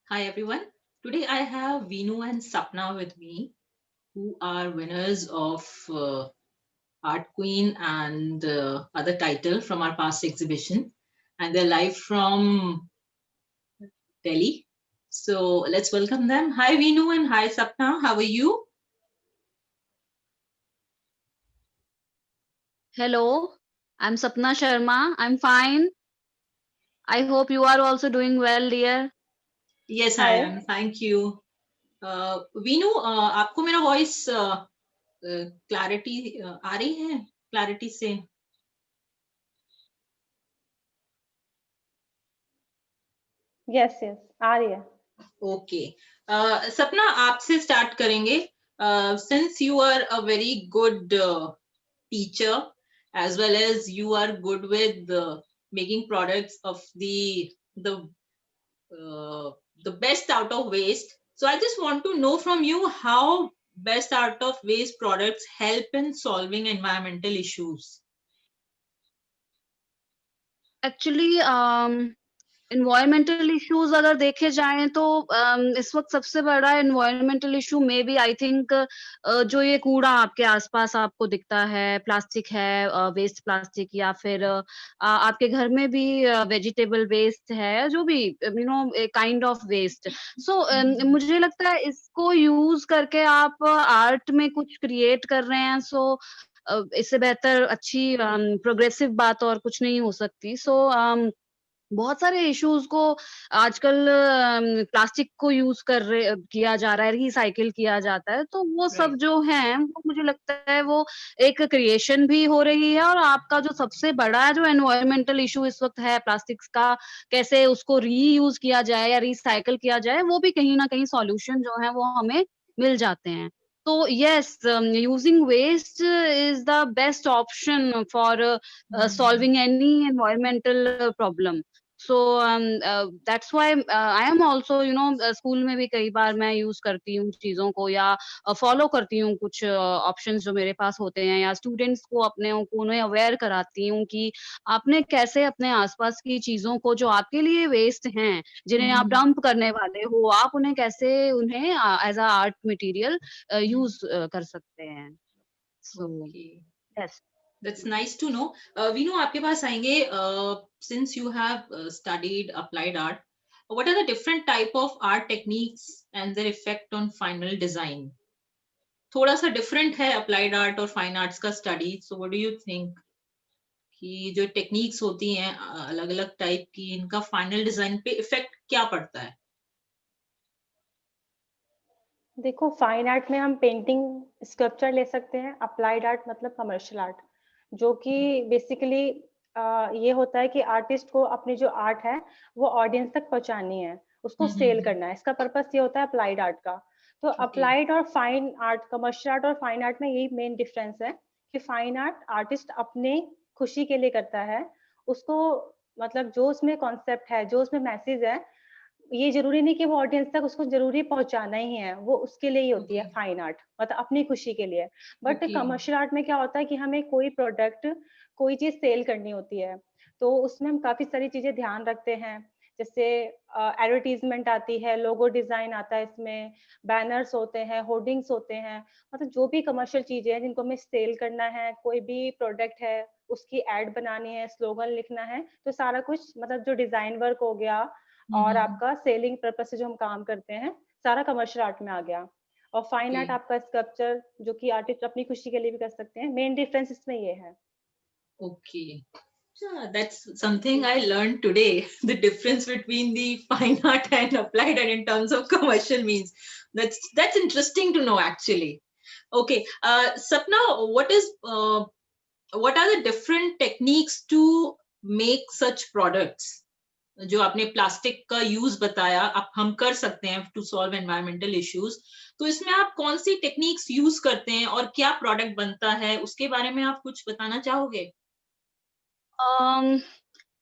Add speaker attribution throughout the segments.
Speaker 1: Hi everyone. Today I have Veenu and Sapna with me, who are winners of Art Queen and other title from our past exhibition, and they're live from Delhi. So let's welcome them. Hi Veenu and hi Sapna. How are you?
Speaker 2: Hello, I'm Sapna Sharma. I'm fine. I hope you are also doing well, dear.
Speaker 1: Yes, I
Speaker 3: Hi.
Speaker 1: am. Thank you. Veenu, आपको मेरा voice clarity आ रही है clarity से?
Speaker 3: Yes yes आ रही है।
Speaker 1: Okay सपना आपसे start करेंगे since you are a very good teacher as well as you are good with making products of the uh, the best out of waste. So I just want to know from you how best out of waste products help in solving environmental issues.
Speaker 2: Actually environmental issues अगर देखे जाएं तो इस वक्त सबसे बड़ा environmental issue may be I think जो ये कूड़ा आपके आसपास आपको दिखता है, प्लास्टिक है, वेस्ट प्लास्टिक या फिर आपके घर में भी वेजिटेबल वेस्ट है, जो भी काइंड ऑफ वेस्ट। सो मुझे लगता है इसको यूज करके आप आर्ट में कुछ क्रिएट कर रहे हैं। सो इससे बेहतर अच्छी प्रोग्रेसिव बात और कुछ नहीं हो सकती। सो बहुत सारे इश्यूज को आजकल प्लास्टिक को यूज किया जा रहा है, रिसाइकिल किया जाता है, तो वो सब
Speaker 1: Right.
Speaker 2: जो है वो मुझे लगता है वो एक क्रिएशन भी हो रही है। और आपका जो सबसे बड़ा जो एनवायरमेंटल इशू इस वक्त है प्लास्टिक्स का, कैसे उसको रीयूज किया जाए या रिसाइकिल किया जाए, वो भी कहीं ना कहीं सॉल्यूशन जो है वो हमें मिल जाते हैं। तो yes, using waste is the best option for solving any environmental problem. So that's why I am also school में भी कई बार मैं यूज करती हूँ चीजों को, या फॉलो करती हूँ कुछ ऑप्शंस जो मेरे पास होते हैं, या स्टूडेंट्स को अपने को उन्हें अवेयर कराती हूँ कि आपने कैसे अपने आसपास की चीजों को जो आपके लिए वेस्ट हैं, जिन्हें आप
Speaker 1: Mm-hmm.
Speaker 2: डंप करने वाले हो, आप उन्हें कैसे उन्हें as a art material use कर सकते हैं। So
Speaker 1: Okay.
Speaker 2: Yes.
Speaker 1: That's nice to know. Vinu, आपके पास आएंगे. Since you have studied applied art, what are the different type of art techniques and their effect on final design? थोड़ा सा different है applied art और fine arts का study. So what do you think कि जो techniques होती हैं अलग-अलग type की, इनका final design पे effect क्या पड़ता है?
Speaker 3: देखो, फाइन आर्ट में हम पेंटिंग स्कल्पचर ले सकते हैं। अप्लाइड आर्ट मतलब कमर्शियल आर्ट, जो कि बेसिकली ये होता है कि आर्टिस्ट को अपनी जो आर्ट है वो ऑडियंस तक पहुंचानी है, उसको सेल करना है। इसका पर्पस ये होता है अप्लाइड आर्ट का। तो
Speaker 1: Okay.
Speaker 3: अप्लाइड और फाइन आर्ट, कमर्शियल आर्ट और फाइन आर्ट में यही मेन डिफरेंस है कि फाइन आर्ट आर्टिस्ट अपने खुशी के लिए करता है। उसको मतलब जो उसमें कॉन्सेप्ट है, जो उसमें मैसेज है, ये जरूरी नहीं कि वो ऑडियंस तक उसको जरूरी पहुंचाना ही है, वो उसके लिए ही होती है
Speaker 1: Okay.
Speaker 3: फाइन आर्ट, मतलब अपनी खुशी के लिए। But
Speaker 1: Okay.
Speaker 3: कमर्शियल आर्ट में क्या होता है कि हमें कोई प्रोडक्ट, कोई चीज सेल करनी होती है, तो उसमें हम काफी सारी चीजें ध्यान रखते हैं। जैसे एडवर्टीजमेंट आती है, लोगो डिजाइन आता है, इसमें बैनर्स होते हैं, होर्डिंग्स होते हैं, मतलब जो भी कमर्शियल चीजें हैं जिनको हमें सेल करना है, कोई भी प्रोडक्ट है उसकी एड बनानी है, स्लोगन लिखना है, तो सारा कुछ मतलब जो डिजाइन वर्क हो गया और
Speaker 1: Mm-hmm.
Speaker 3: आपका सेलिंग पर्पस से जो हम काम करते हैं, सारा कमर्शियल आर्ट में आ गया। और फाइन आर्ट
Speaker 1: Okay.
Speaker 3: आपका स्कल्पचर, जो कि आर्टिस्ट अपनी खुशी के लिए भी कर सकते हैं। मेन डिफरेंस इसमें ये है।
Speaker 1: Okay. Yeah, that's something I learned today. The difference between the fine art and applied art in terms of commercial means. That's interesting to know actually. Okay, Sapna, what are the different techniques to make such products? जो आपने plastic का use बताया, आप हम कर सकते हैं to solve environmental issues, तो इसमें आप कौन सी टेक्निक्स यूज करते हैं और क्या प्रोडक्ट बनता है, उसके बारे में आप कुछ बताना चाहोगे?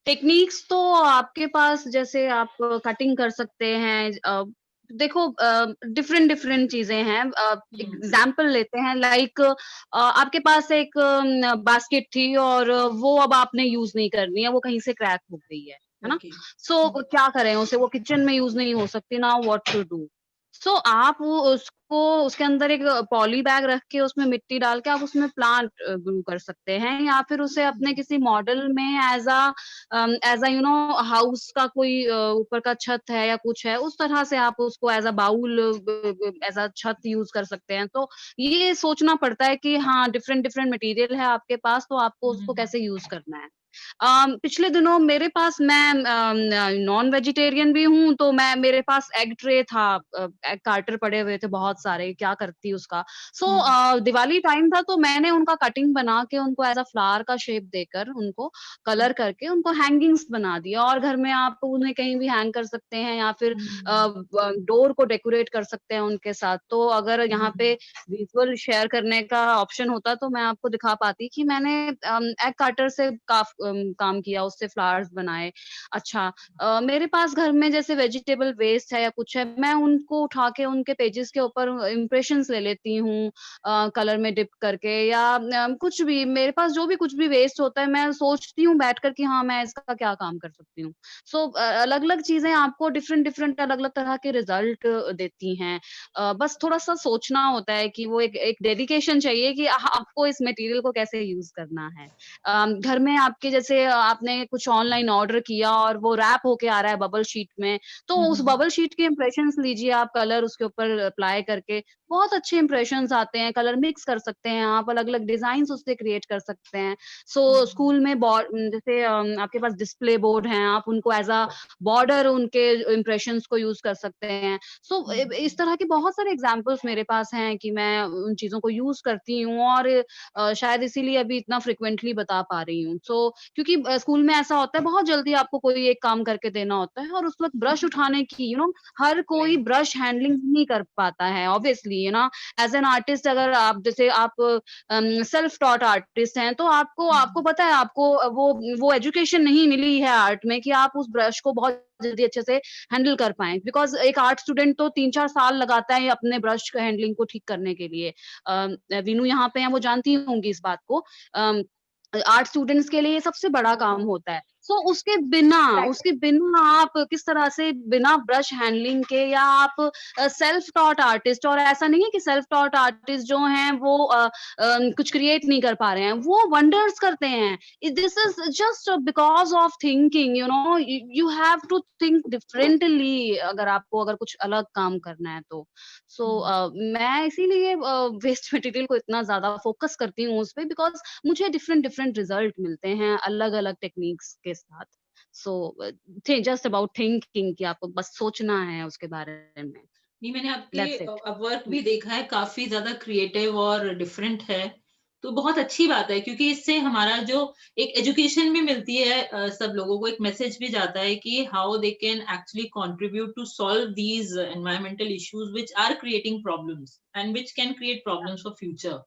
Speaker 2: टेक्निक्स तो आपके पास जैसे आप कटिंग कर सकते हैं। देखो, डिफरेंट डिफरेंट चीजें हैं।
Speaker 1: हम्म.
Speaker 2: एग्जाम्पल लेते हैं, लाइक आपके पास एक बास्केट थी और वो अब आपने यूज नहीं करनी है, वो कहीं से क्रैक हो गई है। है ना?
Speaker 1: ओके।
Speaker 2: सो क्या करें उसे, वो किचन में यूज़ नहीं हो सकती, नाउ व्हाट टू डू? सो आप वो उसको उसके अंदर एक पॉली बैग रख के उसमें मिट्टी डाल के आप उसमें प्लांट ग्रो कर सकते हैं, या फिर उसे अपने किसी मॉडल में एज़ अ हाउस का कोई ऊपर का छत है या कुछ है, उस तरह से आप उसको as a bowl as a छत यूज़ कर सकते हैं। तो ये सोचना पड़ता है कि हाँ, डिफरेंट डिफरेंट मटेरियल है आपके पास, तो आपको उसको कैसे यूज़ करना है। पिछले दिनों मेरे पास, मैं नॉन वेजिटेरियन भी हूँ, तो मैं मेरे पास एग ट्रे था, एग कार्टर पड़े हुए थे बहुत सारे, क्या करती उसका। सो दिवाली टाइम था, तो मैंने उनका कटिंग बना के उनको एज़ अ फ्लावर का शेप देकर, उनको कलर करके उनको हैंगिंग्स बना दिया, और घर में आप उन्हें कहीं भी हैंग कर सकते हैं, या फिर डोर को डेकोरेट कर सकते हैं उनके साथ। तो अगर यहाँ पे विजुअल शेयर करने का ऑप्शन होता, तो मैं आपको दिखा पाती कि मैंने एग कार्टर से काम किया, उससे फ्लावर्स बनाए। अच्छा, मेरे पास घर में जैसे वेजिटेबल वेस्ट है या कुछ है, मैं उनको उठा के उनके पेजेस के ऊपर इम्प्रेशंस ले लेती हूँ, कलर में डिप करके, या कुछ भी मेरे पास जो भी कुछ भी वेस्ट होता है, मैं सोचती हूँ बैठकर कि हाँ, मैं इसका क्या काम कर सकती हूँ। सो अलग-अलग चीज़ें आपको डिफरेंट डिफरेंट अलग-अलग तरह के रिजल्ट देती हैं। बस थोड़ा-सा सोचना होता है कि वो एक एक डेडिकेशन चाहिए कि आपको इस मटेरियल को कैसे यूज़ करना है। घर में आपके जैसे आपने कुछ ऑनलाइन ऑर्डर किया और वो रैप होके आ रहा है बबल शीट में, तो उस बबल शीट के इम्प्रेशंस लीजिए आप, कलर उसके ऊपर अप्लाई करके, बहुत अच्छे इम्प्रेशंस आते हैं, कलर मिक्स कर सकते हैं आप, अलग-अलग डिज़ाइन्स उससे क्रिएट कर सकते हैं। सो स्कूल में जैसे आपके पास डिस्प्ले बोर्ड हैं, आप उनको एज़ अ बॉर्डर उनके इम्प्रेशंस को यूज़ कर सकते हैं। सो इस तरह के बहुत सारे एग्ज़ाम्पल्स मेरे पास हैं कि मैं उन चीज़ों को यूज़ करती हूँ, और शायद इसीलिए अभी इतना फ्रीक्वेंटली बता पा रही हूँ। सो क्योंकि स्कूल में ऐसा होता है, बहुत जल्दी आपको कोई एक काम करके देना होता है, और उस वक़्त ब्रश उठाने की हर कोई ब्रश हैंडलिंग नहीं कर पाता है ऑब्वियसली, एज़ एन आर्टिस्ट, अगर आप जैसे आप सेल्फ टॉट आर्टिस्ट हैं, तो आपको आपको पता है, आपको वो एजुकेशन नहीं मिली है आर्ट में कि आप उस ब्रश को बहुत जल्दी अच्छे से हैंडल कर पाएँ। बिकॉज़ एक आर्ट स्टूडेंट तो 3-4 साल लगाता है अपने ब्रश हैंडलिंग को ठीक करने के लिए। वीनू यहाँ पे हैं, वो जानती होंगी इस बात को। अम, आर्ट स्टूडेंट्स के लिए ये सबसे बड़ा काम होता है। So
Speaker 3: correct.
Speaker 2: उसके बिना आप किस तरह से बिना ब्रश हैंडलिंग के, या आप सेल्फ टॉट आर्टिस्ट, और ऐसा नहीं है कि सेल्फ टॉट आर्टिस्ट जो हैं वो कुछ क्रिएट नहीं कर पा रहे हैं, वो वंडर्स करते हैं। This is just because of thinking, you have to think differently, अगर कुछ अलग काम करना है तो। सो मैं इसीलिए वेस्ट मटेरियल को इतना ज्यादा फोकस करती हूँ उस पे, बिकॉज मुझे डिफरेंट डिफरेंट रिजल्ट मिलते हैं अलग अलग टेक्निक्स के साथ। सो थे जस्ट अबाउट थिंकिंग, कि आपको बस सोचना है उसके बारे में।
Speaker 1: नहीं, मैंने आपके
Speaker 2: दैट्स इट।
Speaker 1: वर्क भी देखा है, काफी ज्यादा क्रिएटिव और डिफरेंट है। तो बहुत अच्छी बात है, क्योंकि इससे हमारा जो एक एजुकेशन भी मिलती है, सब लोगों को एक मैसेज भी जाता है कि how they can actually contribute to solve these environmental issues which are creating problems and which can create problems for future.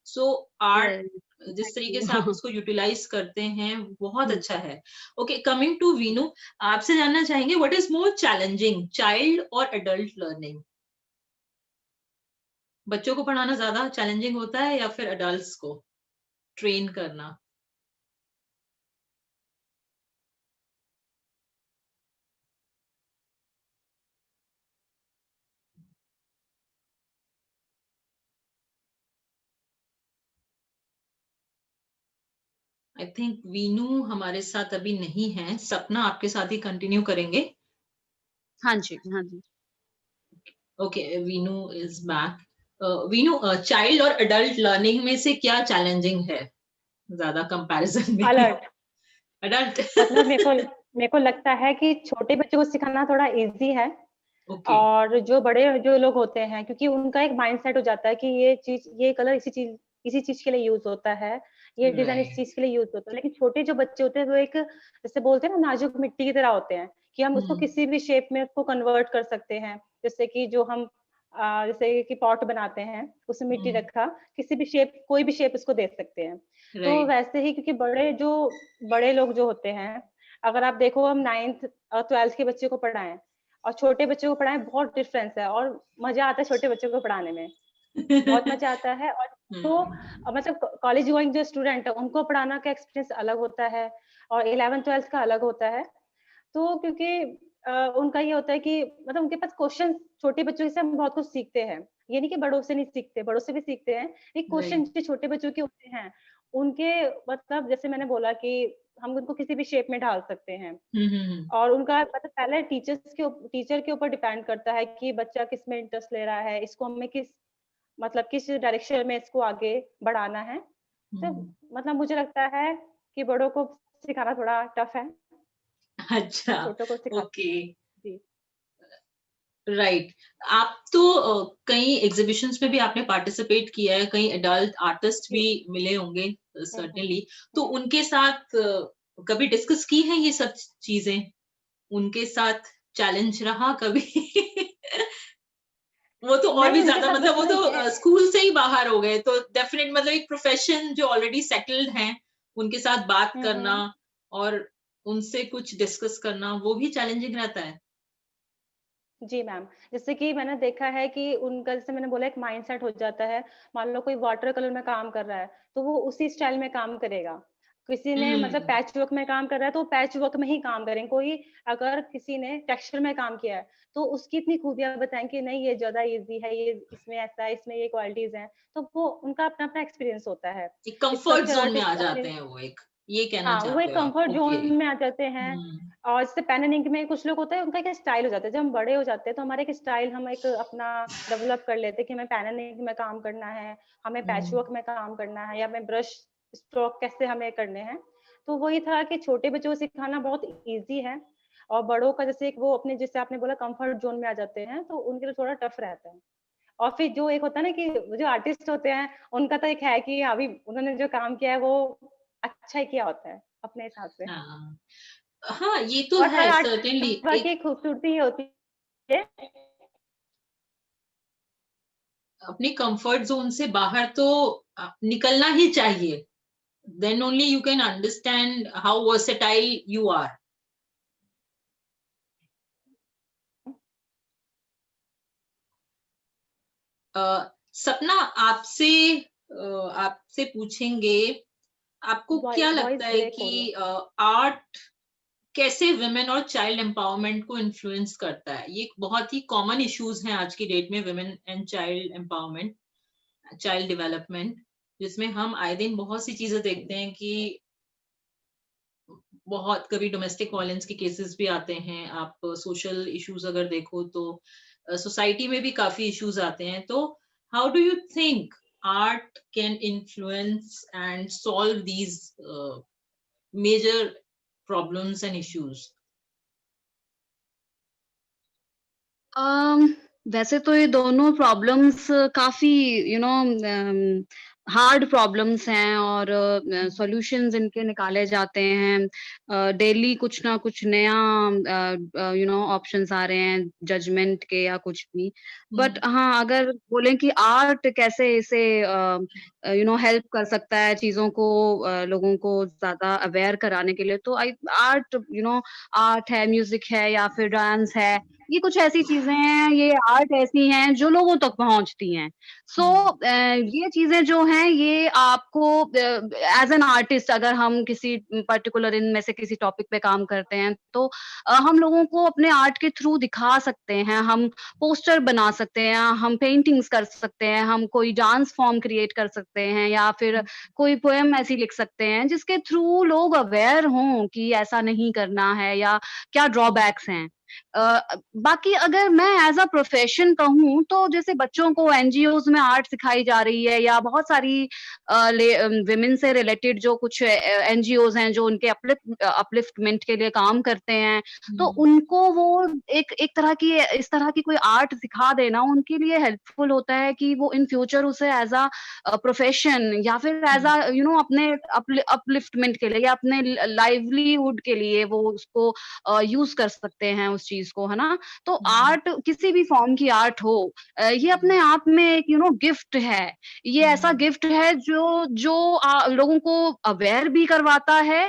Speaker 1: So art जिस
Speaker 2: थैंक
Speaker 1: तरीके से आप
Speaker 2: यू।
Speaker 1: उसको यूटिलाइज करते हैं, बहुत अच्छा है। ओके, कमिंग टू वीनू, आपसे जानना चाहेंगे what is more challenging, child और एडल्ट लर्निंग? बच्चों को पढ़ाना ज्यादा चैलेंजिंग होता है या फिर अडल्ट्स को ट्रेन करना? आई थिंक वीनू हमारे साथ अभी नहीं है, सपना आपके साथ ही कंटिन्यू करेंगे।
Speaker 2: हाँ जी, हाँ जी।
Speaker 1: Okay, Veenu is back. Veenu, child और एडल्ट लर्निंग में से क्या चैलेंजिंग है ज्यादा कंपैरिजन में?
Speaker 3: अलर्ट।
Speaker 1: एडल्ट।
Speaker 3: मतलब मेरे को लगता है कि छोटे बच्चों को सिखाना थोड़ा इजी है,
Speaker 1: ओके।
Speaker 3: और जो बड़े जो लोग होते हैं, क्योंकि उनका एक माइंडसेट हो जाता है कि ये कलर इसी चीज के लिए यूज होता है, ये डिजाइन इस
Speaker 1: राइट।
Speaker 3: चीज के लिए यूज होता है। लेकिन छोटे जो बच्चे होते हैं वो एक, जैसे बोलते हैं ना, नाजुक मिट्टी की तरह होते हैं, कि हम उसको किसी भी शेप में उसको कन्वर्ट कर सकते हैं। जैसे कि जो हम जैसे कि पॉट बनाते हैं, उसमें मिट्टी रखा, किसी भी शेप, कोई भी शेप उसको दे सकते हैं। तो
Speaker 1: राइट।
Speaker 3: वैसे ही, क्योंकि बड़े लोग जो होते हैं, अगर आप देखो, हम 9th और 12th के बच्चे को पढ़ाएं और छोटे बच्चों को पढ़ाएं, बहुत डिफरेंस है, और मजा आता है छोटे बच्चों को पढ़ाने में, बहुत मजा आता है। और तो मतलब कॉलेज गोइंग जो स्टूडेंट है, उनको पढ़ाना का एक्सपीरियंस अलग होता है, और 11th 12th का अलग होता है। तो क्योंकि उनका ये होता है कि मतलब उनके पास क्वेश्चन, छोटे बच्चों से हम बहुत कुछ सीखते हैं, ये नहीं कि बड़ों से नहीं सीखते, बड़ों से भी सीखते हैं। एक क्वेश्चन
Speaker 1: राइट।
Speaker 3: जो छोटे बच्चों के होते हैं, उनके मतलब जैसे मैंने बोला कि हम उनको किसी भी शेप में ढाल सकते हैं।
Speaker 1: हम्म।
Speaker 3: और उनका मतलब पहले टीचर के ऊपर डिपेंड करता है कि बच्चा किस में इंटरेस्ट ले रहा है, इसको हमें किस डायरेक्शन में इसको आगे बढ़ाना है। तो
Speaker 1: हम्म।
Speaker 3: मतलब मुझे लगता है कि बड़ों को सिखाना थोड़ा टफ है,
Speaker 1: अच्छा।
Speaker 3: छोटों को सिखाते
Speaker 1: ओके।
Speaker 3: हैं। जी।
Speaker 1: राइट। आप तो कई एग्जीबिशंस में भी आपने पार्टिसिपेट किया है, कई एडल्ट आर्टिस्ट भी
Speaker 3: जी।
Speaker 1: मिले होंगे
Speaker 3: हुँ,
Speaker 1: सर्टेनली। तो
Speaker 3: हुँ।
Speaker 1: उनके साथ कभी डिस्कस की है ये सब चीजें? उनके साथ चैलेंज रहा कभी? वो तो और
Speaker 3: नहीं,
Speaker 1: भी
Speaker 3: उनके
Speaker 1: ज्यादा,
Speaker 3: साथ
Speaker 1: मतलब वो
Speaker 3: मतलब ये
Speaker 1: तो स्कूल से ही बाहर हो गए, तो डेफिनेट मतलब एक प्रोफेशन जो ऑलरेडी सेटल्ड हैं, उनके साथ बात
Speaker 3: हुँ,
Speaker 1: करना
Speaker 3: हुँ।
Speaker 1: और उनसे कुछ डिस्कस करना, वो भी चैलेंजिंग रहता है।
Speaker 3: जी, मैम। जैसे कि मैंने देखा है कि उनका, जैसे मैंने बोला, एक माइंडसेट हो जाता है। मान लो कोई वाटर कलर में काम कर रहा है, तो वो उसी स्टाइल में काम करेगा। किसी ने मतलब
Speaker 1: हम्म।
Speaker 3: पैच वर्क में काम कर रहा है, तो पैच वर्क में ही काम करेंगे। कोई अगर किसी ने टेक्सचर में काम किया है, तो उसकी इतनी खूबियाँ बताएँ कि नहीं, ये ज़्यादा ईज़ी है, ये इसमें ऐसा है, इसमें ये क्वालिटीज़ हैं। तो वो उनका अपना-अपना एक्सपीरियंस होता है।
Speaker 1: एक कंफर्ट
Speaker 3: स्कल्पचर
Speaker 1: जोन में आ
Speaker 3: आर्टिस्ट
Speaker 1: जाते
Speaker 3: अपने,
Speaker 1: हैं वो एक, ये कहना
Speaker 3: हाँ, वो
Speaker 1: चाहते
Speaker 3: एक
Speaker 1: हो आप?
Speaker 3: Comfort
Speaker 1: okay.
Speaker 3: ज़ोन में आ जाते हैं।
Speaker 1: हुँ,
Speaker 3: और जैसे पेन एंड इंक में कुछ लोग होते हैं, उनका एक स्टाइल हो जाता है। जब हम बड़े हो जाते हैं, तो हमारा एक स्टाइल, हम एक अपना डेवलप कर लेते हैं कि हमें पेन एंड इंक में काम करना है, हमें पैच
Speaker 1: हुँ,
Speaker 3: वर्क में काम करना है, या हमें ब्रश स्ट्रोक कैसे हमें करने हैं। तो वही था कि छोटे बच्चों को सिखाना बहुत ईज़ी है, और बड़ों का जैसे एक वो अपने, जैसे आपने बोला, कम्फर्ट ज़ोन में आ जाते हैं, तो उनके लिए थोड़ा टफ रहता है। और फिर जो एक होता है ना कि जो आर्टिस्ट होते हैं, उनका तो एक है कि अभी उन्होंने जो काम किया है, वो अच्छा ही किया होता है, अपने हिसाब से।
Speaker 1: हाँ। हाँ, ये तो
Speaker 3: और हर
Speaker 1: है
Speaker 3: आर्ट
Speaker 1: सर्टेनली
Speaker 3: की
Speaker 1: एक
Speaker 3: खूबसूरती ये होती है।
Speaker 1: अपनी कंफर्ट ज़ोन से बाहर तो निकलना ही चाहिए। Then only you can understand how versatile you are. Uh, Sapna, आपसे आपसे पूछेंगे, आपको क्या लगता
Speaker 3: वॉइस
Speaker 1: है
Speaker 3: ब्रेक हो रही है।
Speaker 1: कि आर्ट कैसे वुमेन और चाइल्ड एम्पावरमेंट को इन्फ्लुएंस करता है? ये एक बहुत ही कॉमन इश्यूज हैं आज की डेट में, women and child empowerment, child development, जिसमें हम आए दिन बहुत सी चीजें देखते हैं कि बहुत कभी डोमेस्टिक वायलेंस के केसेस भी आते हैं। आप सोशल इश्यूज अगर देखो तो सोसाइटी में भी काफी इश्यूज आते हैं। तो how do you think art can influence and solve these major problems and issues?
Speaker 2: Um, वैसे तो ये दोनों प्रॉब्लम्स काफ़ी यू नो हार्ड प्रॉब्लम्स हैं, और सॉल्यूशंस इनके निकाले जाते हैं। डेली कुछ ना कुछ नया ऑप्शंस आ रहे हैं जजमेंट के या कुछ भी। बट हाँ, अगर बोलें कि आर्ट कैसे इसे हेल्प कर सकता है चीज़ों को, लोगों को ज़्यादा अवेयर कराने के लिए, तो आई आर्ट आर्ट है, म्यूज़िक है या फिर डांस है, ये कुछ ऐसी चीज़ें हैं, ये आर्ट ऐसी हैं जो लोगों तक पहुँचती हैं। सो ये चीज़ें जो हैं, ये आपको एज़ एन आर्टिस्ट, अगर हम किसी पर्टिकुलर इनमें से किसी टॉपिक पे काम करते हैं, तो हम लोगों को अपने आर्ट के थ्रू दिखा सकते हैं, हम पोस्टर बना सकते हैं, हम पेंटिंग्स कर सकते हैं, हम कोई डांस फॉर्म क्रिएट कर सकते हैं, या फिर कोई पोएम ऐसी लिख सकते हैं, जिसके थ्रू लोग अवेयर हों कि ऐसा नहीं करना है या क्या ड्रॉबैक्स हैं। अ, बाकी अगर मैं एज़ अ प्रोफ़ेशन कहूँ, तो जैसे बच्चों को एनजीओज़ में आर्ट सिखाई जा रही है, या बहुत सारी विमेन से रिलेटेड जो कुछ एनजीओज़ हैं जो उनके अपलिफ्टमेंट के लिए काम करते हैं, तो उनको वो एक एक तरह की इस तरह की कोई आर्ट सिखा देना उनके लिए हेल्पफुल होता है कि वो इन फ्यूचर उसे एज़ प्रोफ़ेशन, या फिर एज़ अपने अपलिफ्टमेंट के लिए, या अपने लाइवलीहुड के लिए वो उसको यूज़ कर सकते हैं उस चीज़ को, है ना? तो आर्ट, किसी भी फ़ॉर्म की आर्ट हो, ये अपने आप में एक गिफ्ट है। ये ऐसा गिफ्ट है जो जो लोगों को अवेयर भी करवाता है,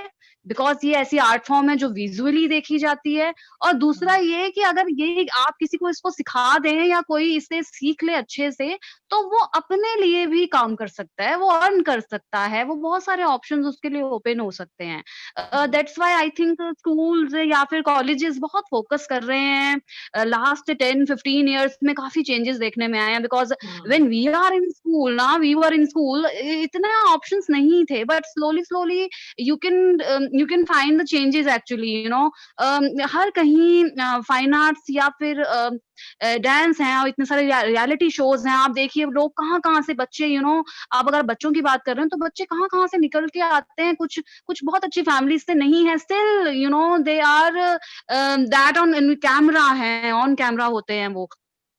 Speaker 2: बिकॉज ये ऐसी आर्ट फॉर्म है जो विजुअली देखी जाती है। और दूसरा ये कि अगर ये आप किसी को इसको सिखा दें या कोई इसे सीख ले अच्छे से, तो वो अपने लिए भी काम कर सकता है, वो अर्न कर सकता है, वो बहुत सारे ऑप्शंस उसके लिए ओपन हो सकते हैं। That's why I think schools या फिर कॉलेजेस बहुत फोकस कर रहे हैं। लास्ट 10-15 इयर्स में काफी चेंजेस देखने में आए हैं, बिकॉज
Speaker 1: हाँ,
Speaker 2: when we are in school ना, वी वर इन स्कूल, इतने ऑप्शंस नहीं थे, but slowly slowly you can find the changes actually, you know. हर कहीं फाइन आर्ट्स या फिर डांस हैं, और इतने सारे रियलिटी शोज हैं। आप देखिए लोग कहाँ-कहाँ से बच्चे, यू नो, आप अगर बच्चों की बात कर रहे हैं तो बच्चे कहाँ-कहाँ से निकल के आते हैं, कुछ कुछ बहुत अच्छी फैमिलीज से नहीं है, still you know they are that on camera है, ऑन कैमरा होते हैं वो।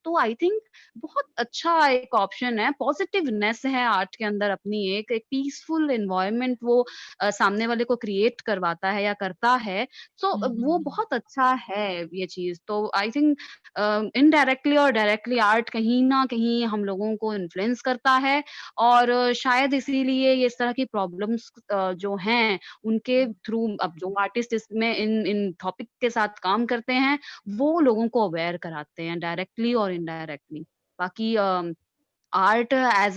Speaker 2: तो आई थिंक बहुत अच्छा एक ऑप्शन है, पॉजिटिवनेस है आर्ट के अंदर अपनी, एक पीसफुल एनवायरनमेंट वो सामने वाले को क्रिएट करवाता है या करता है। सो वो
Speaker 1: हम्म,
Speaker 2: बहुत अच्छा है ये चीज। तो आई थिंक इनडायरेक्टली और डायरेक्टली आर्ट कहीं ना कहीं हम लोगों को इन्फ्लुएंस करता है। और शायद इसीलिए ये इस तरह की प्रॉब्लम्स जो हैं उनके थ्रू अब जो आर्टिस्ट इसमें इन इन टॉपिक के साथ काम करते हैं, वो लोगों को अवेयर कराते हैं डायरेक्टली और इनडायरेक्टली। बाकी आर्ट एज़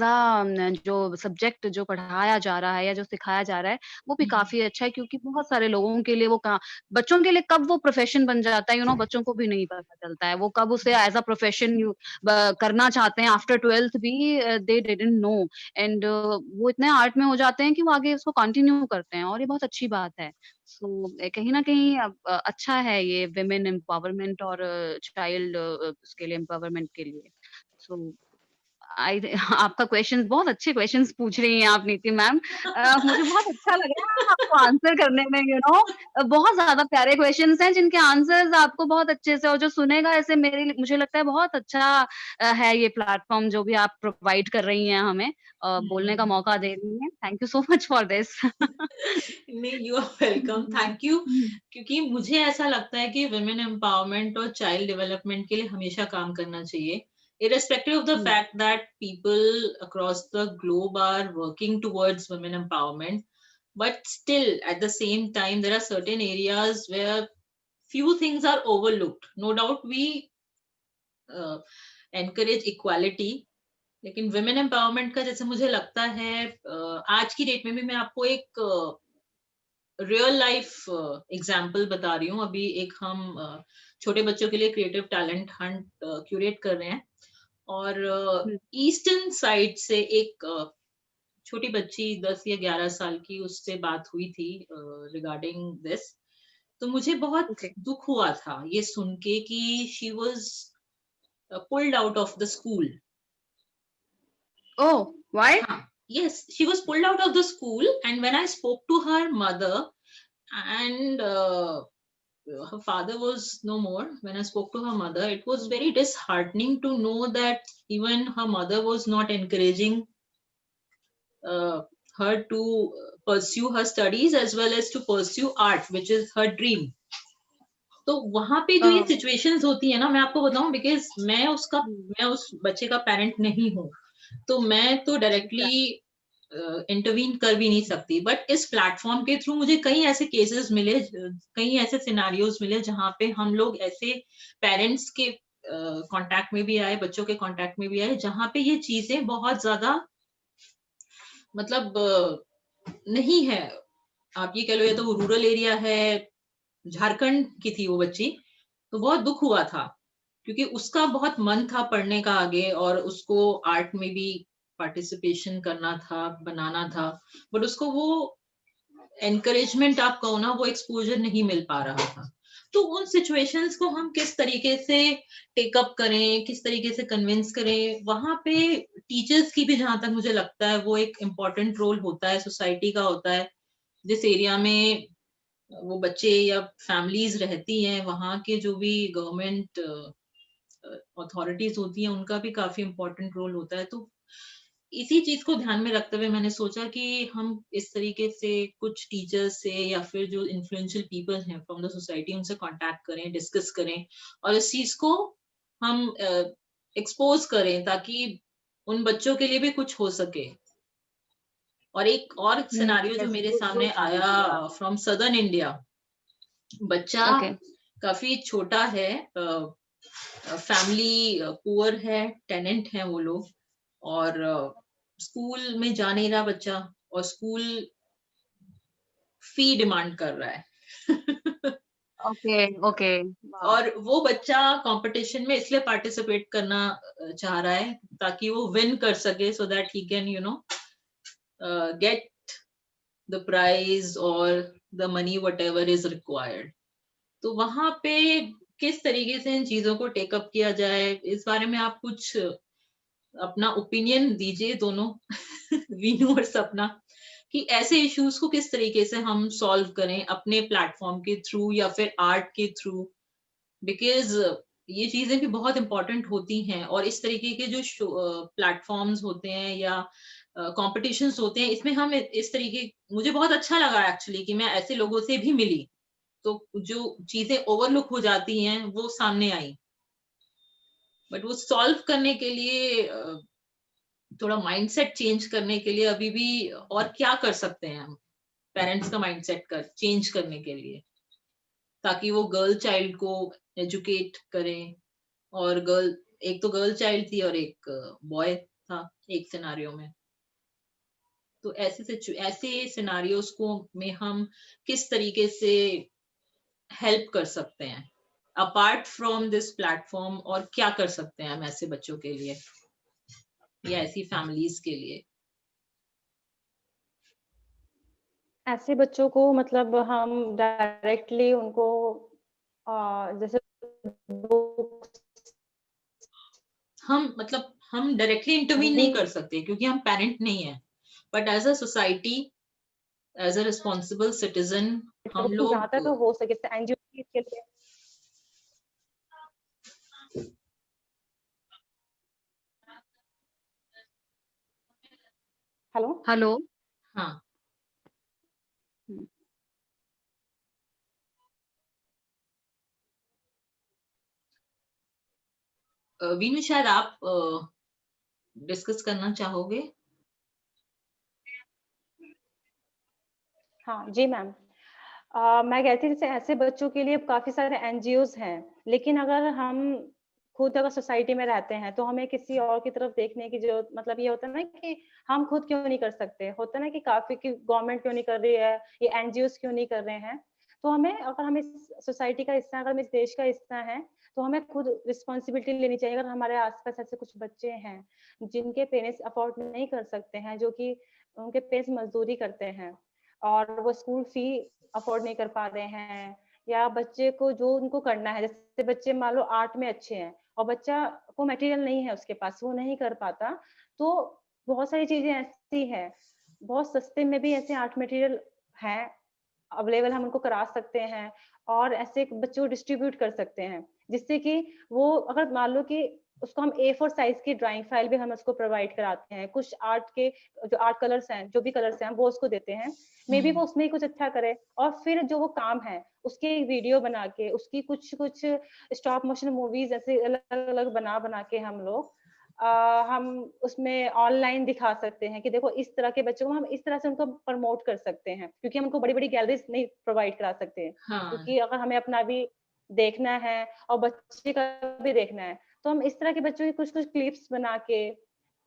Speaker 2: जो सब्जेक्ट जो पढ़ाया जा रहा है या जो सिखाया जा रहा है, वो भी
Speaker 1: हम्म,
Speaker 2: काफ़ी अच्छा है, क्योंकि बहुत सारे लोगों के लिए वो का बच्चों के लिए कब वो प्रोफ़ेशन बन जाता है, यू नो, बच्चों को भी नहीं पता चलता है। वो कब उसे एज़ अ प्रोफ़ेशन करना चाहते हैं आफ्टर 12th भी, दे डिडन्ट नो। एंड वो इतने आर्ट में हो जाते हैं कि वो आगे उसको कंटिन्यू करते हैं, और ये बहुत अच्छी बात है। सो कहीं न कहीं अच्छा है ये वुमेन एम्पावरमेंट और चाइल्ड उसके लिए एम्पावरमेंट के लिए। सो आई आपका क्वेश्चंस, बहुत अच्छे क्वेश्चंस पूछ रही हैं आप नीति मैम। मुझे बहुत अच्छा लग रहा है आपको आंसर करने में, यू नो। बहुत ज़्यादा प्यारे क्वेश्चंस हैं जिनके आंसर्स आपको बहुत अच्छे से, और जो सुनेगा ऐसे मेरे लिए मुझे लगता है बहुत अच्छा है ये प्लेटफ़ॉर्म जो भी आप प्रोवाइड कर रही हैं हमें, बोलने का
Speaker 1: हम्म।
Speaker 2: मौका दे रही हैं। Thank you so much for this.
Speaker 1: नहीं, you are welcome, thank you. क्योंकि मुझे ऐसा लगता है कि वुमेन एम्पावरमेंट और चाइल्ड डेवलपमेंट के लिए हमेशा काम करना चाहिए, irrespective of the
Speaker 2: hmm,
Speaker 1: fact that people across the globe are working towards women empowerment. But still, at the same time, there are certain areas where few things are overlooked. No doubt we uh, encourage equality, लेकिन women empowerment का जैसे मुझे लगता है, आज की date में भी मैं आपको एक रियल लाइफ एग्जाम्पल बता रही हूँ। अभी एक हम छोटे बच्चों के लिए क्रिएटिव टैलेंट हंट क्यूरेट कर रहे हैं, और
Speaker 2: हुँ,
Speaker 1: ईस्टर्न साइड से एक छोटी बच्ची 10 या 11 साल की, उससे बात हुई थी रिगार्डिंग दिस। तो मुझे बहुत
Speaker 2: ओके।
Speaker 1: दुख हुआ था ये सुन के कि she was pulled out of the school.
Speaker 2: Oh! Why?
Speaker 1: Yes, she was pulled out of the school, and when I spoke to her mother, and her father was no more, when I spoke to her mother, it was very disheartening to know that even her mother was not encouraging uh, her to pursue her studies as well as to pursue art, which is her dream. तो वहां पे जो ये
Speaker 2: ओह!
Speaker 1: Situations होती है ना, मैं आपको बताऊं, बिकॉज
Speaker 2: हुँ,
Speaker 1: मैं उस बच्चे का पेरेंट नहीं हूँ, तो मैं तो डायरेक्टली
Speaker 2: एग्ज़ैक्टली।
Speaker 1: इंटरवीन कर भी नहीं सकती। बट इस प्लेटफॉर्म के थ्रू मुझे कई ऐसे केसेस मिले, कई ऐसे सिनारियोज मिले जहाँ पे हम लोग ऐसे पेरेंट्स के कांटेक्ट में भी आए, बच्चों के कांटेक्ट में भी आए, जहाँ पे ये चीजें बहुत ज्यादा, मतलब नहीं है। आप ये कह लो, या तो वो रूरल एरिया है, झारखंड की थी वो बच्ची। तो बहुत दुख हुआ था, क्योंकि उसका बहुत मन था पढ़ने का आगे, और उसको आर्ट में भी पार्टिसिपेशन करना था, बनाना था। बट उसको वो एनकरेजमेंट, आप कहो ना, वो एक्सपोजर नहीं मिल पा रहा था। तो उन सिचुएशंस को हम किस तरीके से टेकअप करें, किस तरीके से कन्विंस करें, वहां पे टीचर्स की भी, जहां तक मुझे लगता है, वो एक इम्पोर्टेंट रोल होता है, सोसाइटी का होता है। जिस एरिया में वो बच्चे या फैमिलीज रहती हैं, वहाँ के जो भी गवर्नमेंट अथॉरिटीज होती हैं, उनका भी काफी इम्पोर्टेंट रोल होता है। तो इसी चीज को ध्यान में रखते हुए मैंने सोचा कि हम इस तरीके से कुछ टीचर्स से, या फिर जो इन्फ्लुएंशियल पीपल हैं फ्रॉम द सोसाइटी, उनसे कांटेक्ट करें, डिस्कस करें, और इस चीज को हम एक्सपोज करें, ताकि उन बच्चों के लिए भी कुछ हो सके। और एक और सिनारियो जो
Speaker 2: Yes,
Speaker 1: मेरे
Speaker 2: good,
Speaker 1: सामने
Speaker 2: good.
Speaker 1: आया फ्रॉम सदर्न इंडिया, बच्चा
Speaker 2: Okay.
Speaker 1: काफी छोटा है, फैमिली पुअर है, टेनेंट है वो लोग, और स्कूल में जा नहीं रहा बच्चा, और स्कूल फी डिमांड कर रहा है।
Speaker 2: Okay, okay. Wow.
Speaker 1: और वो बच्चा कंपटीशन में इसलिए पार्टिसिपेट करना चाह रहा है ताकि वो विन कर सके, so that he can get the prize और the money whatever is required. तो वहां पे किस तरीके से इन चीजों को टेकअप किया जाए, इस बारे में आप कुछ अपना ओपिनियन दीजिए दोनों, वीनू और सपना, कि ऐसे इश्यूज को किस तरीके से हम सॉल्व करें अपने प्लेटफॉर्म के थ्रू या फिर आर्ट के थ्रू, बिकॉज ये चीजें भी बहुत इंपॉर्टेंट होती हैं, और इस तरीके के जो प्लेटफॉर्म्स होते हैं या कॉम्पिटिशन्स होते हैं, इसमें हम इस तरीके, मुझे बहुत अच्छा लगा एक्चुअली कि मैं ऐसे लोगों से भी मिली, तो जो चीजें ओवरलुक हो जाती हैं वो सामने आई, बट वो सॉल्व करने के लिए थोड़ा माइंडसेट चेंज करने के लिए अभी भी और क्या कर सकते हैं हम पेरेंट्स का माइंडसेट चेंज करने के लिए, ताकि वो गर्ल चाइल्ड को एजुकेट करें, और एक तो गर्ल चाइल्ड थी और एक बॉय था एक सिनारियो में, तो ऐसे सिनारियोस को में हम किस तरीके से हेल्प कर सकते हैं अपार्ट फ्रॉम दिस प्लेटफॉर्म, और क्या कर सकते हैं हम ऐसे बच्चों के लिए या ऐसी फैमिलीज के लिए?
Speaker 3: ऐसे बच्चों को मतलब हम डायरेक्टली उनको जैसे
Speaker 1: हम डायरेक्टली इंटरवीन नहीं कर सकते क्योंकि हम पेरेंट नहीं है, but as a society, as a responsible citizen हम
Speaker 3: जहाँ
Speaker 1: लोग।
Speaker 3: तक हो सके एनजीओ के लिए। हेलो।
Speaker 2: हेलो।
Speaker 1: हाँ, वीनू शायद आप डिस्कस करना चाहोगे?
Speaker 3: हाँ जी मैम। मैं कहती थी जैसे ऐसे बच्चों के लिए काफी सारे एनजीओज हैं, लेकिन अगर हम खुद अगर सोसाइटी में रहते हैं तो हमें किसी और की तरफ देखने की जरूरत, मतलब ये होता है ना कि हम खुद क्यों नहीं कर सकते, होता है ना कि काफी की गवर्नमेंट क्यों नहीं कर रही है, ये एनजीओज क्यों नहीं कर रहे हैं। तो हमें, अगर हम इस सोसाइटी का हिस्सा, अगर हम इस देश का हिस्सा है, तो हमें खुद रिस्पॉन्सिबिलिटी लेनी चाहिए। अगर हमारे आसपास ऐसे कुछ बच्चे हैं जिनके पेरेंट्स अफोर्ड नहीं कर सकते हैं, जो कि उनके पेरेंट्स मजदूरी करते हैं और वो स्कूल फी अफोर्ड नहीं कर पा रहे हैं, या बच्चे को जो उनको करना है, जैसे बच्चे मान लो आर्ट में अच्छे हैं और बच्चा को मटेरियल नहीं है उसके पास, वो नहीं कर पाता, तो बहुत सारी चीजें ऐसी है, बहुत सस्ते में भी ऐसे आर्ट मटेरियल हैं अवेलेबल, हम उनको करा सकते हैं और ऐसे बच्चों को डिस्ट्रीब्यूट कर सकते हैं, जिससे कि वो, अगर मान लो कि उसको हम A4 साइज की ड्राइंग फाइल भी हम उसको प्रोवाइड कराते हैं, कुछ आर्ट के जो आर्ट कलर्स हैं, जो भी कलर्स हैं वो उसको देते हैं, मे बी वो उसमें ही कुछ अच्छा करे, और फिर जो वो काम है उसके वीडियो बना के, उसकी कुछ कुछ स्टॉप मोशन मूवीज ऐसे अलग अलग बना बना के हम लोग हम उसमें ऑनलाइन दिखा सकते हैं कि देखो इस तरह के बच्चों को हम इस तरह से उनको प्रमोट कर सकते हैं, क्योंकि हम उनको बड़ी बड़ी गैलरीज नहीं प्रोवाइड करा सकते हैं,
Speaker 1: हाँ,
Speaker 3: क्योंकि अगर हमें अपना भी देखना है और बच्चे का भी देखना है, तो हम इस तरह के बच्चों की कुछ कुछ क्लिप्स बना के,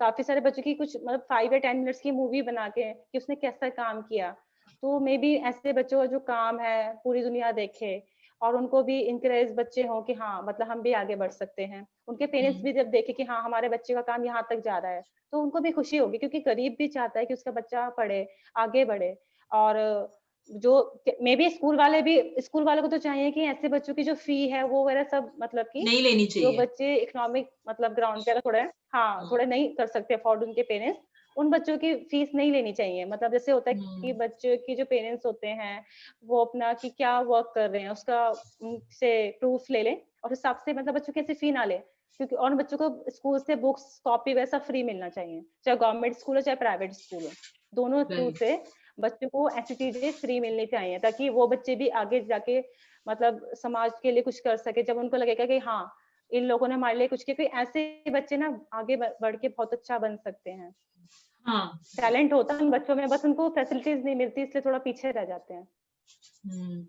Speaker 3: काफी सारे बच्चों की कुछ मतलब 5 या 10 मिनट्स की मूवी बना के कि उसने कैसा काम किया, तो मे बी ऐसे बच्चों का जो काम है पूरी दुनिया देखे और उनको भी इंकरेज बच्चे हों कि हाँ मतलब हम भी आगे बढ़ सकते हैं, उनके पेरेंट्स भी जब देखे कि हाँ हमारे बच्चे का काम यहाँ तक जा रहा है, तो उनको भी खुशी होगी, क्योंकि गरीब भी चाहता है कि उसका बच्चा पढ़े, आगे बढ़े। और जो मे बी स्कूल वाले को तो चाहिए कि ऐसे बच्चों की जो फी है वो वगैरह सब, मतलब कि
Speaker 1: नहीं लेनी
Speaker 3: जो
Speaker 1: चाहिए।
Speaker 3: बच्चे इकोनॉमिक मतलब ग्राउंड पे थोड़े, हाँ थोड़े नहीं कर सकते अफोर्ड उनके पेरेंट्स, उन बच्चों की फीस नहीं लेनी चाहिए। मतलब जैसे होता है कि बच्चों की जो पेरेंट्स होते हैं वो अपना कि क्या वर्क कर रहे हैं उसका उनसे प्रूफ ले लें और हिसाब से मतलब बच्चों की ऐसी फी ना ले, क्योंकि और बच्चों को स्कूल से बुक्स कॉपी वैसा फ्री मिलना चाहिए, चाहे गवर्नमेंट स्कूल हो चाहे प्राइवेट स्कूल हो, दोनों स्कूल
Speaker 1: राइट।
Speaker 3: से बच्चों को ऐसी चीजें फ्री मिलनी चाहिए, ताकि वो बच्चे भी आगे जाके मतलब समाज के लिए कुछ कर सके, जब उनको लगेगा कि हाँ इन लोगों ने हमारे लिए कुछ किया, क्योंकि ऐसे बच्चे ना आगे बढ़ के बहुत अच्छा बन सकते हैं।
Speaker 1: हाँ।
Speaker 3: टैलेंट होता है उन बच्चों में, बस उनको फैसिलिटीज नहीं मिलती, इसलिए थोड़ा पीछे रह जाते हैं।
Speaker 1: हम्म,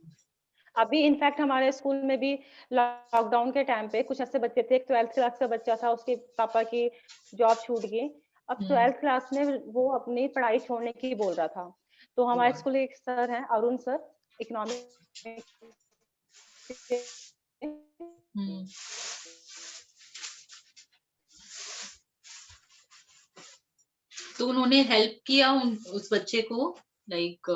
Speaker 3: अभी इनफैक्ट हमारे स्कूल में भी लॉकडाउन के टाइम पे कुछ ऐसे बच्चे थे, एक 12th क्लास का बच्चा था, उसके पापा की जॉब छूट गई। अब
Speaker 1: हम्म,
Speaker 3: 12th क्लास में वो अपनी पढ़ाई छोड़ने की बोल रहा था। तो हमारे
Speaker 1: वाह,
Speaker 3: स्कूल के एक सर हैं, अरुण सर, इकोनॉमिक्स।
Speaker 1: हम्म, तो उन्होंने हेल्प किया उस बच्चे को, लाइक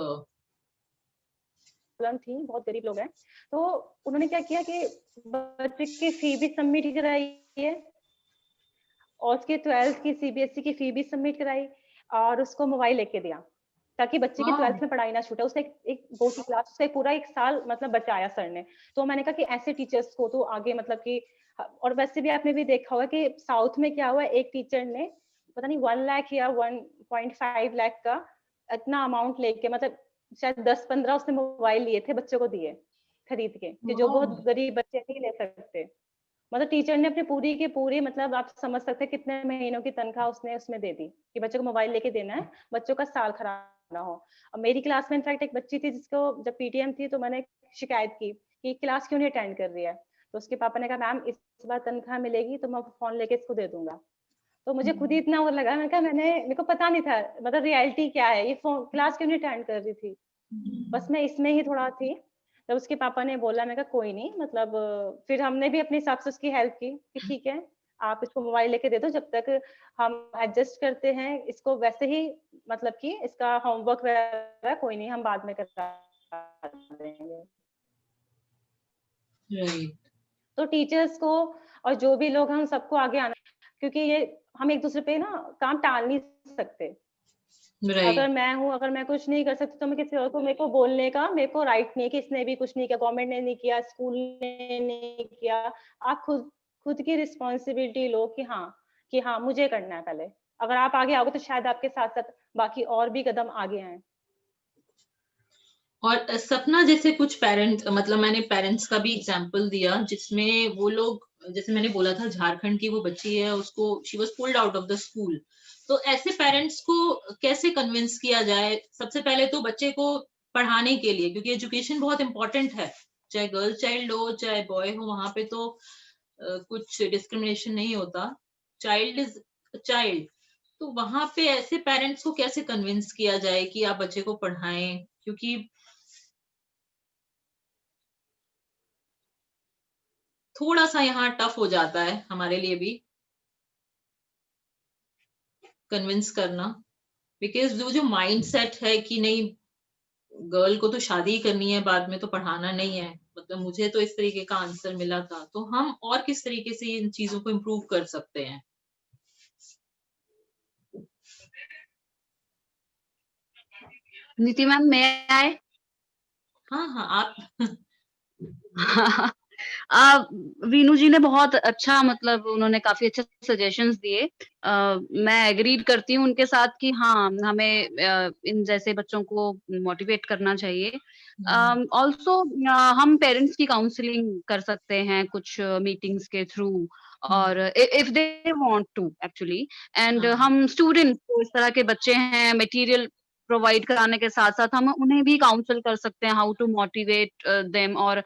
Speaker 3: प्रॉब्लम थी, बहुत गरीब लोग हैं। तो उन्होंने क्या किया कि बच्चे की फी भी सबमिट कराई है, और उसके 12th की सीबीएसई की फी भी सबमिट कराई, और उसको मोबाइल लेके दिया, ताकि बच्चे की
Speaker 1: वाह,
Speaker 3: 12th में पढ़ाई ना छूटे। उसने एक बोर्ड की क्लास, उसका पूरा एक साल मतलब बचाया सर ने। तो मैंने कहा कि ऐसे टीचर्स को तो आगे मतलब कि, और वैसे भी आपने भी देखा होगा कि साउथ में क्या हुआ, एक टीचर ने पता नहीं 1 लाख या 1.5 लाख का इतना अमाउंट लेके, मतलब शायद 10-15 उसने मोबाइल लिए थे, बच्चों को दिए खरीद के, कि जो
Speaker 1: वाह,
Speaker 3: बहुत गरीब बच्चे नहीं ले सकते। मतलब टीचर ने अपनी पूरी की पूरी, मतलब आप समझ सकते हैं कितने महीनों की तनख्वाह उसने उसमें दे दी, कि बच्चों को मोबाइल लेके देना है, बच्चों का साल खराब ना हो। और मेरी क्लास में इनफैक्ट एक बच्ची थी, जिसको जब पीटीएम थी तो मैंने शिकायत की कि क्लास क्यों नहीं अटेंड कर रही है। तो उसके पापा ने कहा मैम इस बार तनख्वाह मिलेगी तो मैं फोन लेके इसको दे दूंगा। तो मुझे खुद ही इतना वो लगा, मैं कहा मेरे को पता नहीं था मतलब रियलिटी क्या है, ये फोन क्लास क्यों नहीं अटेंड कर रही थी। बस मैं इसमें ही थोड़ा थी। जब उसके पापा ने बोला, मैं कहा कोई नहीं, मतलब फिर हमने भी अपने हिसाब से उसकी हेल्प की कि ठीक है, आप इसको मोबाइल लेके दे दो, जब तक हम एडजस्ट करते हैं इसको वैसे ही, मतलब कि इसका होमवर्क वगैरह कोई नहीं, हम बाद में करा देंगे।
Speaker 1: राइट,
Speaker 3: तो टीचर्स को और जो भी लोग हैं उन सबको आगे आना, क्योंकि ये हम एक दूसरे पे ना काम टाल नहीं सकते। अगर
Speaker 1: राइट,
Speaker 3: मैं हूँ, अगर मैं कुछ नहीं कर सकती तो मैं किसी और को, मेरे को बोलने का मेरे को राइट नहीं है कि इसने भी कुछ नहीं किया, गवर्नमेंट ने नहीं किया, स्कूल ने नहीं किया। आप खुद खुद की रिस्पॉन्सिबिलिटी लो कि हाँ मुझे करना है पहले। अगर आप आगे आओगे तो शायद आपके साथ साथ बाकी और भी कदम आगे आए।
Speaker 1: और सपना जैसे कुछ पेरेंट, मतलब मैंने पेरेंट्स का भी एग्जांपल दिया जिसमें वो लोग, जैसे मैंने बोला था झारखंड की वो बच्ची है, उसको she was pulled out of the school. तो ऐसे पेरेंट्स को कैसे कन्विंस किया जाए? सबसे पहले तो बच्चे को पढ़ाने के लिए, क्योंकि एजुकेशन बहुत इंपॉर्टेंट है, चाहे गर्ल चाइल्ड हो चाहे बॉय हो, वहां पे तो कुछ डिस्क्रिमिनेशन नहीं होता, चाइल्ड इज चाइल्ड। तो वहां पे ऐसे पेरेंट्स को कैसे कन्विंस किया जाए कि आप बच्चे को पढ़ाएं, क्योंकि थोड़ा सा यहाँ टफ हो जाता है हमारे लिए भी कन्विंस करना, बिकॉज जो माइंड सेट है कि नहीं, गर्ल को तो शादी ही करनी है, बाद में तो पढ़ाना नहीं है, मतलब मुझे तो इस तरीके का आंसर मिला था। तो हम और किस तरीके से इन चीजों को इम्प्रूव कर सकते हैं?
Speaker 2: नीति मैम, मैं आए?
Speaker 1: हाँ, हाँ, आप
Speaker 2: अ, वीनू जी ने बहुत अच्छा, मतलब उन्होंने काफ़ी अच्छे सजेशंस दिए। मैं एग्रीड करती हूँ उनके साथ कि हाँ, हमें इन जैसे बच्चों को मोटिवेट करना चाहिए। ऑल्सो हम पेरेंट्स की काउंसलिंग कर सकते हैं कुछ मीटिंग्स के थ्रू, और if they want to actually. And
Speaker 1: हाँ,
Speaker 2: हम स्टूडेंट्स को, इस तरह के बच्चे हैं, मटेरियल प्रोवाइड कराने के साथ-साथ हम उन्हें भी काउंसल कर सकते हैं, हाउ टू मोटिवेट देम, और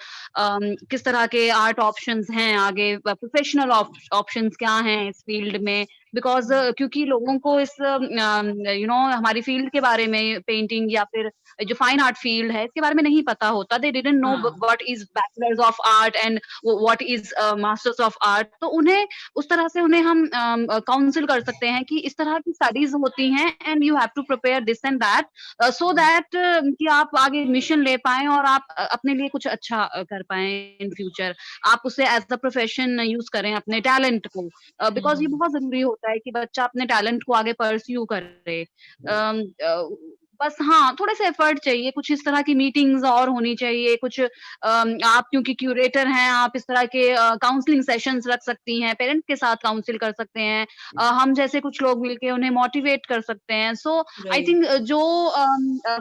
Speaker 2: किस तरह के आर्ट ऑप्शंस हैं आगे, प्रोफेशनल ऑप्शंस क्या हैं इस फील्ड में। बिकॉज़ क्योंकि लोगों को इस हमारी फील्ड के बारे में, पेंटिंग या फिर जो फाइन आर्ट फील्ड है, इसके बारे में नहीं पता होता। दे डिडन्ट नो
Speaker 1: हाँ,
Speaker 2: what is bachelors of art and what is masters of art. तो उन्हें उस तरह से उन्हें हम काउंसल कर सकते हैं कि इस तरह की स्टडीज़ होती हैं, and you have to prepare this and that, so that कि आप आगे एडमिशन ले पाएँ और आप अपने लिए कुछ अच्छा कर पाएँ इन फ्यूचर। आप उसे एज़ अ प्रोफेशन यूज़ करें अपने टैलेंट को, बिकॉज़ ये बहुत ज़रूरी होता है कि बच्चा अपने टैलेंट को आगे परस्यू करे। बस हाँ, थोड़े से एफर्ट चाहिए, कुछ इस तरह की मीटिंग्स और होनी चाहिए, कुछ आप क्योंकि क्यूरेटर हैं, आप इस तरह के काउंसलिंग सेशंस रख सकती हैं, पेरेंट्स के साथ काउंसिल कर सकते हैं। हम जैसे कुछ लोग मिलके उन्हें मोटिवेट कर सकते हैं। सो आई
Speaker 1: राइट।
Speaker 2: थिंक जो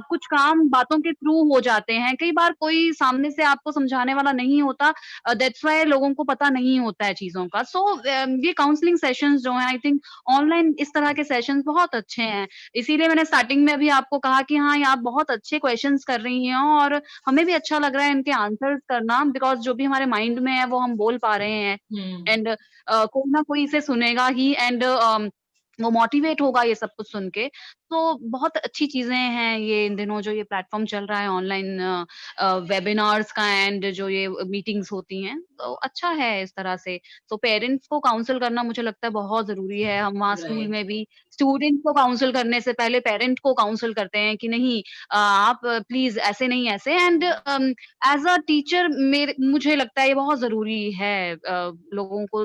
Speaker 2: कुछ काम बातों के थ्रू हो जाते हैं, कई बार कोई सामने से आपको समझाने वाला नहीं होता, दैट्स व्हाई लोगों को पता नहीं होता है चीज़ों का। सो ये काउंसलिंग सेशंस जो हैं, आई थिंक ऑनलाइन इस तरह के सेशंस बहुत अच्छे हैं। इसीलिए मैंने स्टार्टिंग में अभी आपको कहा कि हाँ, ये आप बहुत अच्छे क्वेश्चंस कर रही हैं और हमें भी अच्छा लग रहा है इनके आंसर्स करना, बिकॉज़ जो भी हमारे माइंड में है वो हम बोल पा रहे हैं
Speaker 1: हम्म।
Speaker 2: एंड कोई ना कोई इसे सुनेगा ही एंड वो मोटिवेट होगा ये सब कुछ सुन के। तो बहुत अच्छी चीज़ें हैं ये इन दिनों जो ये प्लेटफ़ॉर्म चल रहा है ऑनलाइन वेबिनार्स का एंड जो ये मीटिंग्स होती हैं, तो अच्छा है इस तरह से। तो पेरेंट्स को काउंसल करना मुझे लगता है बहुत ज़रूरी है। हम वहाँ स्कूल
Speaker 1: राइट।
Speaker 2: में भी स्टूडेंट को काउंसल करने से पहले पेरेंट को काउंसल करते हैं कि नहीं आप प्लीज़ ऐसे नहीं ऐसे एंड एज़ अ टीचर मेरे मुझे लगता है ये बहुत ज़रूरी है लोगों को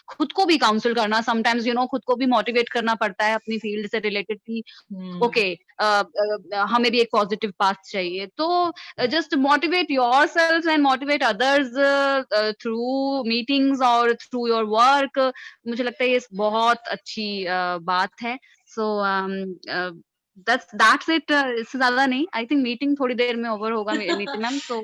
Speaker 2: खुद को भी काउंसल करना समटाइम्स खुद को भी मोटिवेट करना पड़ता है अपनी फील्ड से रिलेटेड कि
Speaker 1: हम्म।
Speaker 2: ओके हमें भी एक पॉजिटिव पाथ चाहिए। तो just motivate yourself and motivate others through meetings और थ्रू योर वर्क मुझे लगता है ये बहुत अच्छी बात है। सो दैट्स इट इससे ज़्यादा नहीं। आई थिंक मीटिंग थोड़ी देर में ओवर होगा नीति मैम सो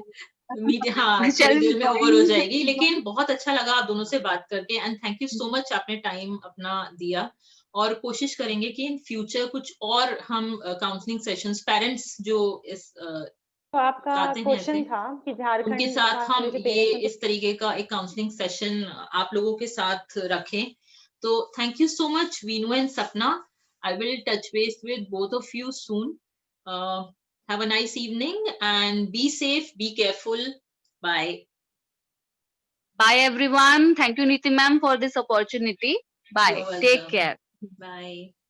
Speaker 1: हाँ, थोड़ी
Speaker 2: चलिए
Speaker 1: देर में ओवर हो जाएगी, लेकिन बहुत अच्छा लगा आप दोनों से बात करके and thank you so much आपने टाइम अपना दिया। और कोशिश करेंगे कि इन फ्यूचर कुछ और हम काउंसलिंग सेशंस पेरेंट्स जो इस
Speaker 3: तो आपका
Speaker 1: चाहते हैं
Speaker 3: क्वेश्चन
Speaker 1: ऐसे,
Speaker 3: था कि
Speaker 1: उनके
Speaker 3: झारखंड
Speaker 1: साथ हम
Speaker 3: वाले जो
Speaker 1: ये
Speaker 3: पेरेंट्स हैं
Speaker 1: इस तरीके का एक काउंसलिंग सेशन आप लोगों के साथ रखें। तो thank you so much Veenu and Sapna. I will touch base with both of you soon. Have a nice evening and be safe, be careful. Bye.
Speaker 2: Bye everyone. Thank you, Niti ma'am, for this opportunity.
Speaker 1: You're
Speaker 2: Bye. Take
Speaker 1: welcome.
Speaker 2: care.
Speaker 1: Bye.